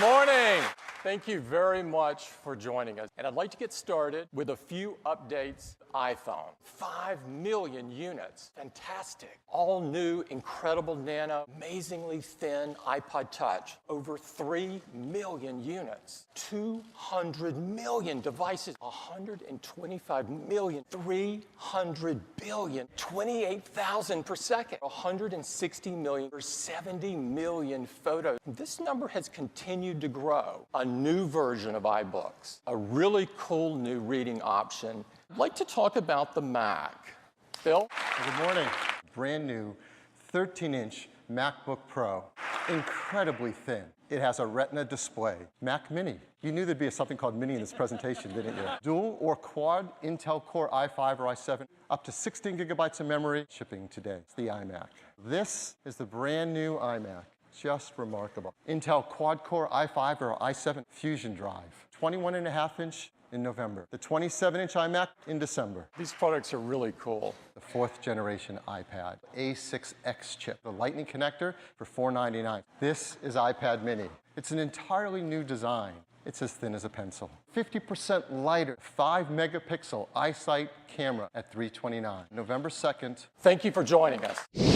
morning. Thank you very much for joining us. And I'd like to get started with a few updates. iPhone, 5 million units. Fantastic. All new, incredible nano, amazingly thin iPod Touch. Over 3 million units. 200 million devices. 125 million. 300 billion. 28,000 per second. 160 million or 70 million photos. This number has continued to grow. A new version of iBooks. A really cool new reading option. I'd like to talk about the Mac. Bill? Good morning. Brand new 13-inch MacBook Pro. Incredibly thin. It has a Retina display. Mac Mini. You knew there'd be something called Mini in this presentation, didn't you? Dual or quad Intel Core i5 or i7. Up to 16 gigabytes of memory. Shipping today. It's the iMac. This is the brand new iMac. Just remarkable. Intel quad-core i5 or i7 Fusion Drive. 21.5-inch in November. The 27-inch iMac in December. These products are really cool. The 4th generation iPad. A6X chip. The Lightning connector for $499. This is iPad Mini. It's an entirely new design. It's as thin as a pencil. 50% lighter, 5-megapixel iSight camera at $329. November 2nd. Thank you for joining us.